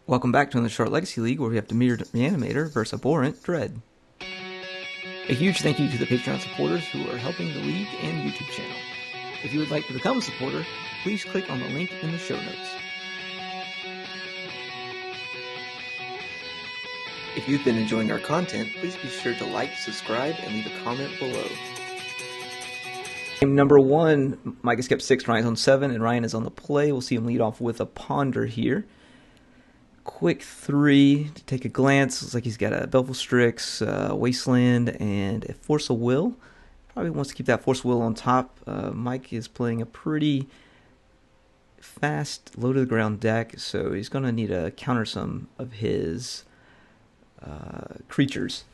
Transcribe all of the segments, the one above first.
Welcome back to another short Legacy League where we have Dimir Reanimator versus Abhorrent Dread. A huge thank you to the Patreon supporters who are helping the league and YouTube channel. If you would like to become a supporter, please click on the link in the show notes. If you've been enjoying our content, please be sure to like, subscribe, and leave a comment below. Game number 1, Mike has kept 6, Ryan's on 7, and Ryan is on the play. We'll see him lead off with a Ponder here. Quick 3 to take a glance. Looks like he's got a Belful Strix, Wasteland, and a Force of Will. Probably wants to keep that Force of Will on top. Mike is playing a pretty fast, low-to-the-ground deck, so he's going to need to counter some of his creatures.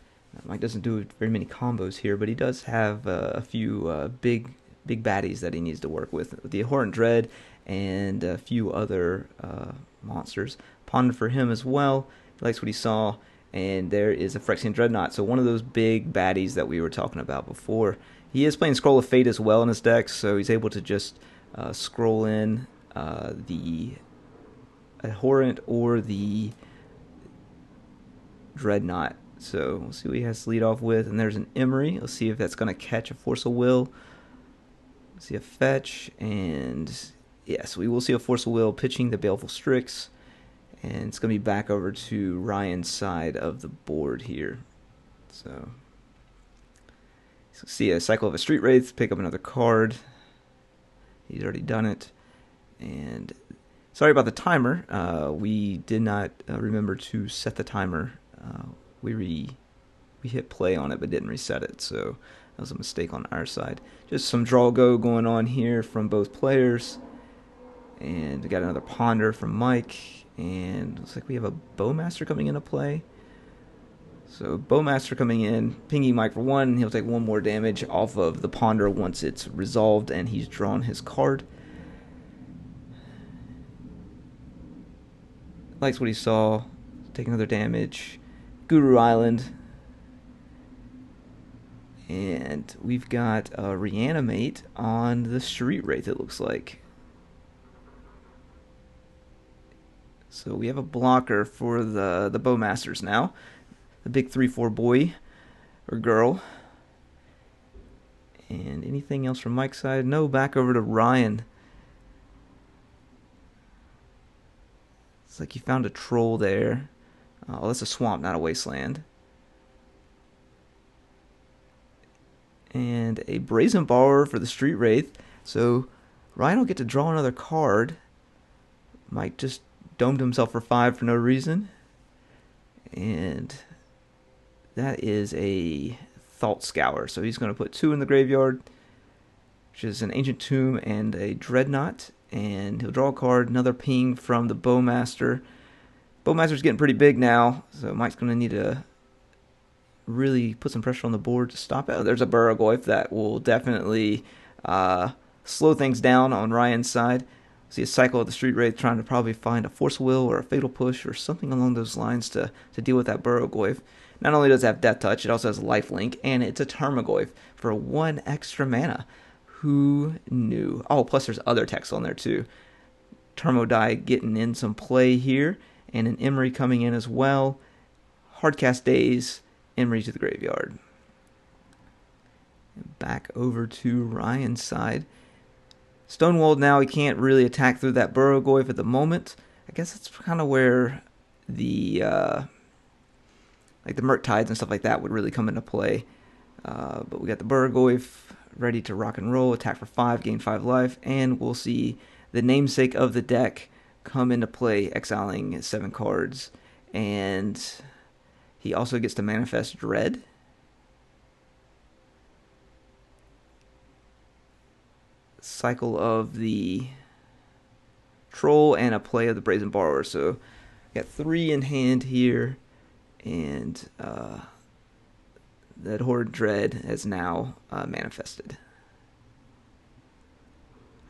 Mike doesn't do very many combos here, but he does have a few big baddies that he needs to work with. The Abhorrent Dread and a few other monsters. Ponder for him as well. He likes what he saw. And there is a Phyrexian Dreadnought. So one of those big baddies that we were talking about before. He is playing Scroll of Fate as well in his deck, so he's able to just scroll in the Abhorrent or the Dreadnought. So we'll see what he has to lead off with. And there's an Emery. Let's see if that's going to catch a Force of Will. Let's see a fetch. And yes, we will see a Force of Will pitching the Baleful Strix. And it's going to be back over to Ryan's side of the board here. So see a Cycle of a Street Wraith, pick up another card. He's already done it. And sorry about the timer. We did not remember to set the timer. We hit play on it but didn't reset it. So that was a mistake on our side. Just some draw go going on here from both players. And we got another Ponder from Mike. And looks like we have a Bowmaster coming into play. So Bowmaster coming in, pinging Mike for 1. He'll take 1 more damage off of the Ponder once it's resolved and he's drawn his card. Likes what he saw. Take another damage. Guru Island. And we've got a Reanimate on the Street Wraith, it looks like. So we have a blocker for the Bowmasters now. The big 3/4 boy or girl. And anything else from Mike's side? No, back over to Ryan. It's like he found a troll there. Oh, that's a swamp, not a wasteland. And a Brazen Borrower for the Street Wraith. So Ryan will get to draw another card. Mike just domed himself for 5 for no reason. And that is a Thought Scour. So he's going to put 2 in the graveyard, which is an Ancient Tomb and a Dreadnought. And he'll draw a card, another ping from the Bowmaster. Bowmaster's getting pretty big now, so Mike's going to need to really put some pressure on the board to stop it. Oh, there's a Abhorrebt that will definitely slow things down on Ryan's side. See a Cycle of the Street Wraith trying to probably find a Force Will or a Fatal Push or something along those lines to deal with that Abhorrebt. Not only does it have Death Touch, it also has Lifelink, and it's a Tarmogoyf for 1 extra mana. Who knew? Oh, plus there's other text on there too. Tarmodie getting in some play here, and an Emery coming in as well. Hardcast Days, Emery to the graveyard. And back over to Ryan's side. Stonewalled now, he can't really attack through that Abhorrebt at the moment. I guess that's kind of where the like the Murktides and stuff like that would really come into play. But we got the Abhorrebt ready to rock and roll, attack for 5, gain 5 life, and we'll see the namesake of the deck come into play, exiling 7 cards. And he also gets to manifest Dread. Cycle of the Troll and a play of the Brazen Borrower. So got 3 in hand here, and that Abhorrent Dread has now manifested.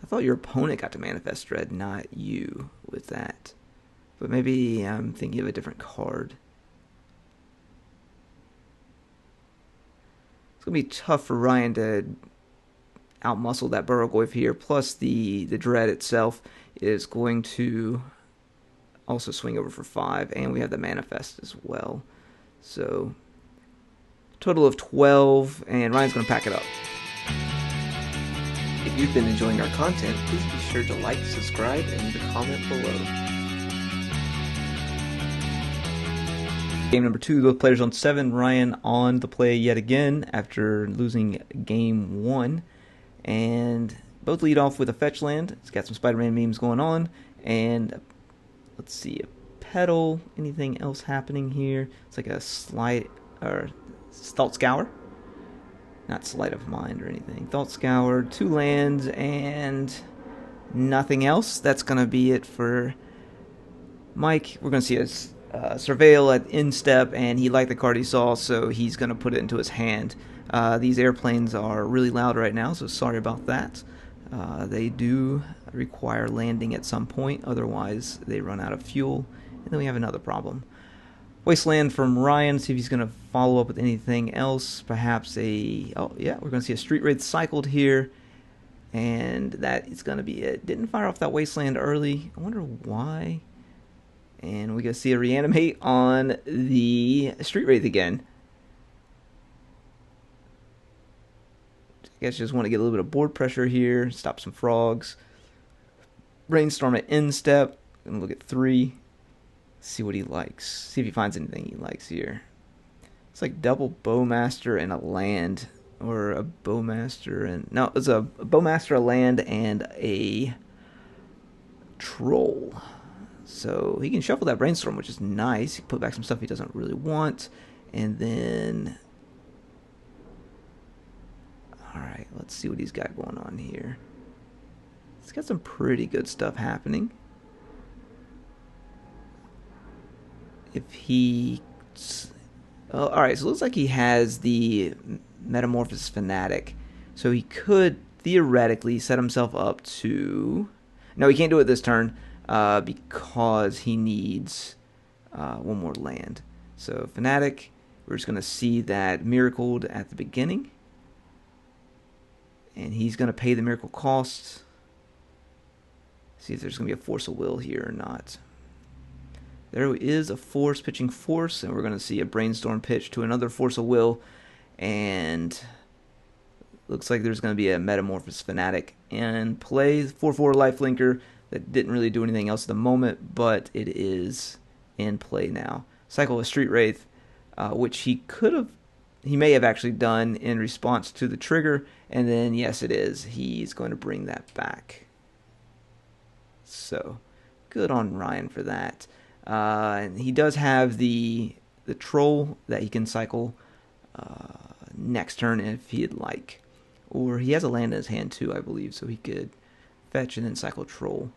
I thought your opponent got to manifest Dread, not you with that. But maybe I'm thinking of a different card. It's going to be tough for Ryan to outmuscle that Abhorrebt here. Plus the Dread itself is going to also swing over for 5, and we have the Manifest as well. So, total of 12, and Ryan's going to pack it up. If you've been enjoying our content, please be sure to like, subscribe, and leave a comment below. Game number 2, both players on 7. Ryan on the play yet again after losing game 1. And both lead off with a fetch land. It's got some Spider-Man memes going on. And let's see, a pedal. Anything else happening here? It's like a slide or Thought Scour. Not Sleight of Mind or anything. Thought Scour, 2 lands, and nothing else. That's going to be it for Mike. We're going to see a Surveil at instep, and he liked the card he saw, so he's going to put it into his hand. These airplanes are really loud right now, so sorry about that. They do require landing at some point, otherwise they run out of fuel. And then we have another problem. Wasteland from Ryan, see if he's going to follow up with anything else. Perhaps we're going to see a Street Wraith cycled here. And that is going to be it. Didn't fire off that Wasteland early. I wonder why. And we going to see a Reanimate on the Street Wraith again. I guess just want to get a little bit of board pressure here. Stop some frogs. Brainstorm at instep. Gonna look at 3. See what he likes. See if he finds anything he likes here. It's like double Bowmaster and a land. Or a Bowmaster and... No, it's a Bowmaster, a land, and a Troll. So he can shuffle that Brainstorm, which is nice. He can put back some stuff he doesn't really want. And then... Alright, let's see what he's got going on here. He's got some pretty good stuff happening. If he... Alright, so it looks like he has the Metamorphosis Fanatic. So he could theoretically set himself up to... No, he can't do it this turn because he needs one more land. So Fanatic, we're just going to see that Miracled at the beginning. And he's going to pay the Miracle cost. See if there's going to be a Force of Will here or not. There is a Force pitching Force, and we're going to see a Brainstorm pitch to another Force of Will. And looks like there's going to be a Metamorphosis Fanatic in play. 4/4 lifelinker that didn't really do anything else at the moment, but it is in play now. Cycle a Street Wraith, which he may have actually done in response to the trigger, and then yes, it is. He's going to bring that back. So good on Ryan for that. He does have the Troll that he can cycle next turn if he'd like. Or he has a land in his hand too, I believe, so he could fetch and then cycle Troll.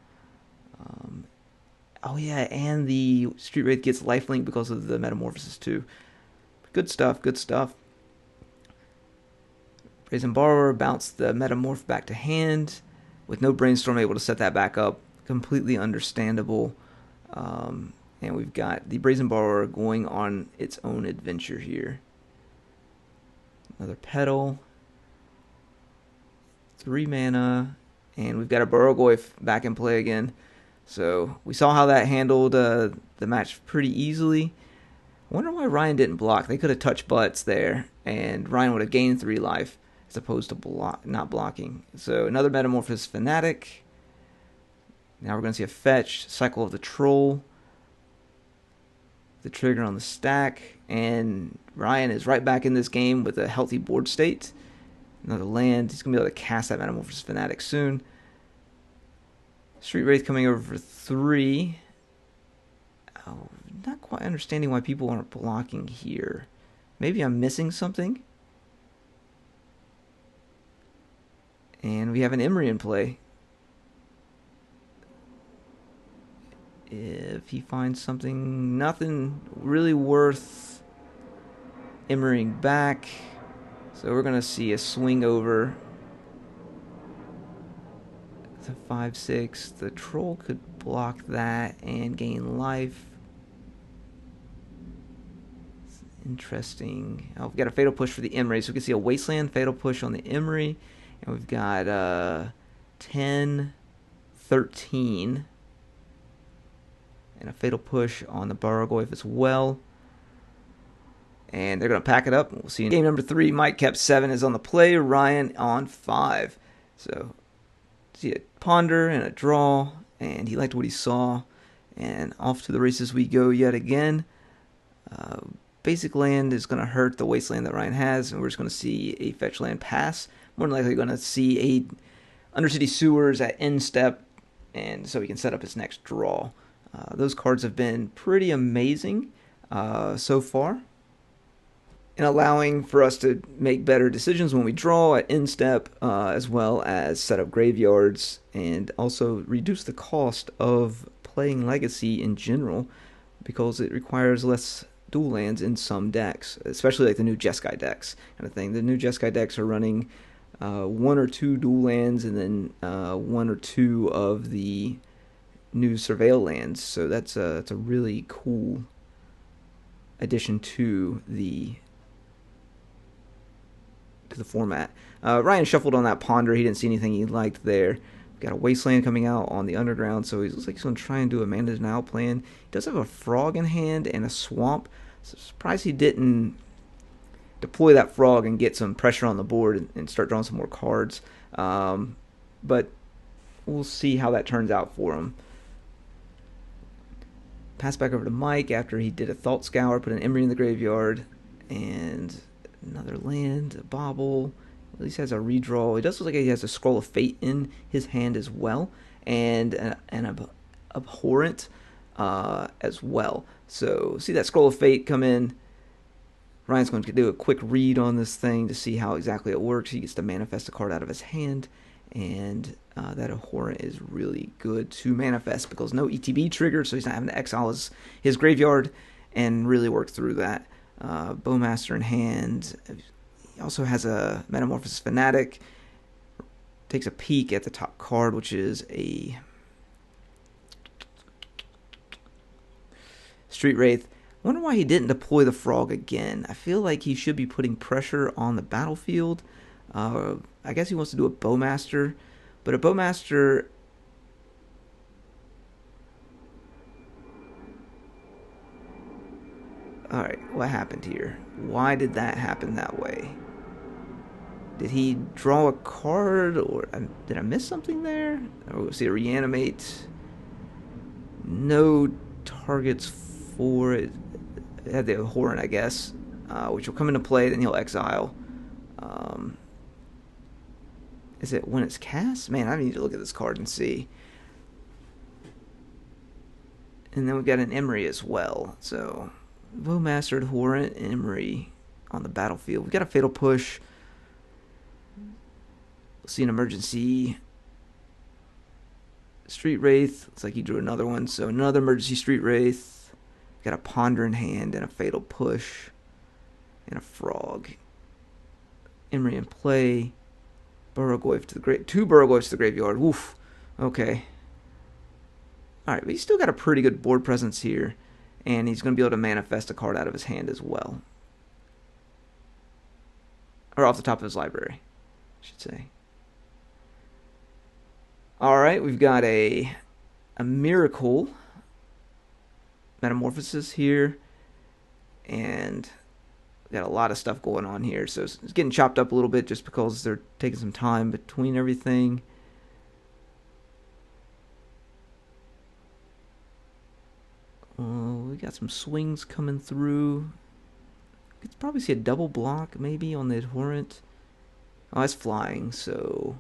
Oh yeah, and the Street Wraith gets lifelink because of the Metamorphosis too. Good stuff, good stuff. Brazen Borrower, bounce the Metamorph back to hand. With no Brainstorm, able to set that back up. Completely understandable. And we've got the Brazen Borrower going on its own adventure here. Another Petal. 3 mana. And we've got a Burrogoyf back in play again. So we saw how that handled the match pretty easily. I wonder why Ryan didn't block. They could have touched butts there, and Ryan would have gained 3 life as opposed to not blocking. So another Metamorphosis Fanatic. Now we're going to see a fetch, cycle of the Troll, the trigger on the stack, and Ryan is right back in this game with a healthy board state. Another land. He's going to be able to cast that Metamorphosis Fanatic soon. Street Wraith coming over for 3. Oh, not quite understanding why people aren't blocking here. Maybe I'm missing something. And we have an Emery in play. If he finds something, nothing really worth Emerying back. So we're going to see a swing over to 5/6. The Troll could block that and gain life. It's interesting. Oh, we've got a Fatal Push for the Emery. So we can see a Wasteland Fatal Push on the Emery. And we've got 10, 13. and a Fatal Push on the Abhorrebt as well. And they're going to pack it up. We'll see in game number 3. Mike kept 7 is on the play. Ryan on 5. So, see a ponder and a draw. And he liked what he saw. And off to the races we go yet again. Basic land is going to hurt the wasteland that Ryan has. And we're just going to see a fetch land pass. More than likely going to see a Undercity Sewers at end step. And so he can set up his next draw. Those cards have been pretty amazing so far, and allowing for us to make better decisions when we draw at end step, as well as set up graveyards, and also reduce the cost of playing Legacy in general, because it requires less dual lands in some decks, especially like the new Jeskai decks kind of thing. The new Jeskai decks are running 1 or 2 dual lands, and then 1 or 2 of the new Surveil lands. So that's a really cool addition to the format. Ryan shuffled on that Ponder. He didn't see anything he liked there. Got a Wasteland coming out on the Underground, so he looks like he's going to try and do a Mana Denial plan. He does have a Frog in hand and a Swamp. So surprised he didn't deploy that Frog and get some pressure on the board and start drawing some more cards. But we'll see how that turns out for him. Pass back over to Mike after he did a Thought Scour, put an Emery in the graveyard, and another land, a Bauble. At least has a redraw. It does look like he has a Scroll of Fate in his hand as well, and an Abhorrent as well. So see that Scroll of Fate come in. Ryan's going to do a quick read on this thing to see how exactly it works. He gets to manifest a card out of his hand, and that Abhorrent is really good to manifest because no ETB trigger, so he's not having to exile his graveyard and really work through that. Bowmaster in hand. He also has a Metamorphosis Fanatic. Takes a peek at the top card, which is a Street Wraith. I wonder why he didn't deploy the Frog again. I feel like he should be putting pressure on the battlefield. I guess he wants to do a Bowmaster, but a Bowmaster... Alright, what happened here? Why did that happen that way? Did he draw a card, or did I miss something there? We'll see a Reanimate. No targets for it. It had the Abhorrent, I guess, which will come into play, then he'll exile. Is it when it's cast? Man, I need to look at this card and see. And then we've got an Emery as well. So, Bowmaster, Abhorrent, Emery on the battlefield. We've got a Fatal Push. We'll see an Emergency Street Wraith. Looks like he drew another one. So, another Emergency Street Wraith. Got a Ponder in hand and a Fatal Push. And a Frog. Emery in play. Abhorrebt to the 2 Abhorrebts to the graveyard. Woof. Okay. Alright, but he's still got a pretty good board presence here. And he's going to be able to manifest a card out of his hand as well. Or off the top of his library, I should say. Alright, we've got a Miracle Metamorphosis here. And we got a lot of stuff going on here. So it's getting chopped up a little bit just because they're taking some time between everything. We got some swings coming through. You could probably see a double block maybe on the Abhorrent. Oh, it's flying, so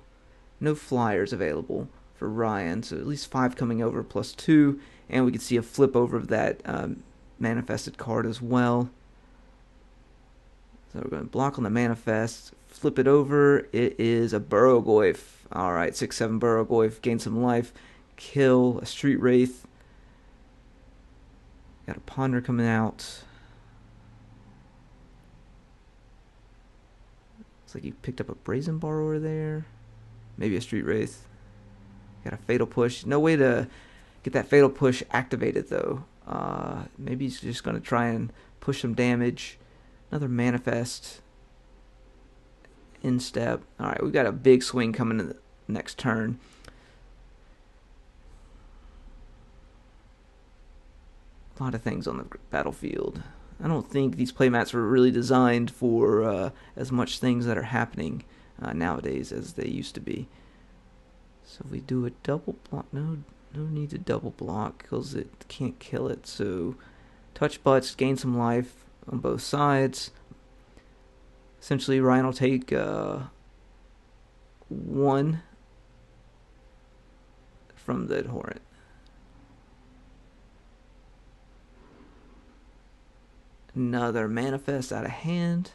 no flyers available for Ryan. So at least 5 coming over plus 2. And we could see a flip over of that manifested card as well. So we're going to block on the manifest, flip it over. It is a Abhorrebt. Alright, 6/7 Abhorrebt, gain some life, kill a Street Wraith. Got a Ponder coming out. Looks like he picked up a Brazen Borrower there. Maybe a Street Wraith. Got a Fatal Push. No way to get that Fatal Push activated though. Maybe he's just going to try and push some damage. Another Manifest. Instep. Alright, we've got a big swing coming in the next turn. a lot of things on the battlefield. I don't think these playmats were really designed for as much things that are happening nowadays as they used to be. So if we do a double block, no need to double block because it can't kill it. So touch butts, gain some life on both sides. Essentially, Ryan will take 1 from the Abhorrent. Another manifest out of hand.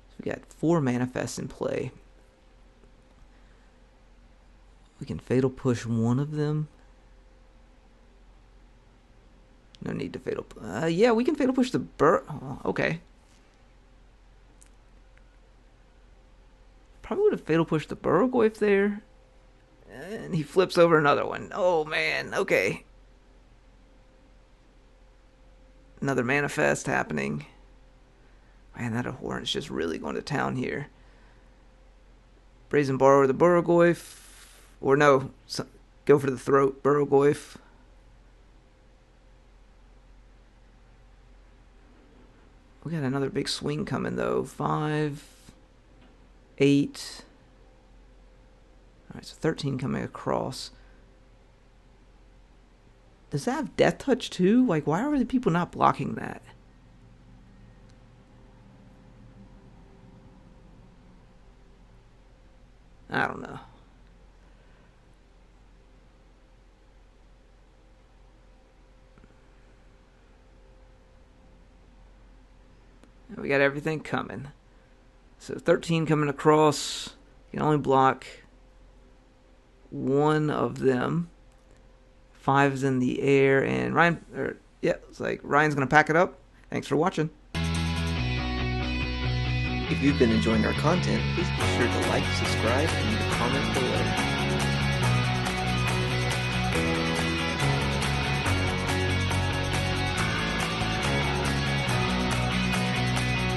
So we got 4 manifests in play. We can fatal push one of them. No need to fatal. Yeah, we can fatal push the Oh, okay. Probably would have fatal pushed the Abhorrebt there. And he flips over another one. Oh, man. Okay. Another manifest happening. Man, that Abhorrent's just really going to town here. Brazen Borrower the Abhorrebt. Or no, go for the throat, Abhorrebt. We got another big swing coming though. 5, 8. Alright, so 13 coming across. Does that have Death Touch too? Like, why are the people not blocking that? I don't know. We got everything coming. So 13 coming across. You can only block 1 of them. 5's in the air, and Ryan, it's like Ryan's gonna pack it up. Thanks for watching. If you've been enjoying our content, please be sure to like, subscribe, and leave a comment below.